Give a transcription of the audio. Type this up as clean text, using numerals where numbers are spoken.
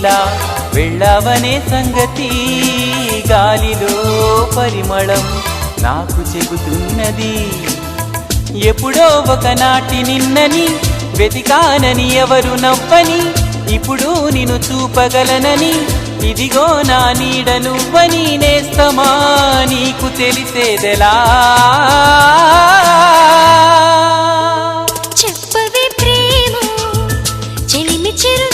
ఇలా వెళ్ళవనే సంగతి గాలిలో పరిమళం నాకు చెబుతున్నది. ఎప్పుడో ఒకనాటి నిన్నని వెతికానని ఎవరు నవ్వని, ఇప్పుడు నిన్ను చూపగలనని ఇదిగో నా నీడ నువ్వని నేస్తమా నీకు తెలిసేదెలా. చెప్పవే ప్రేమ చెలిమి చిరు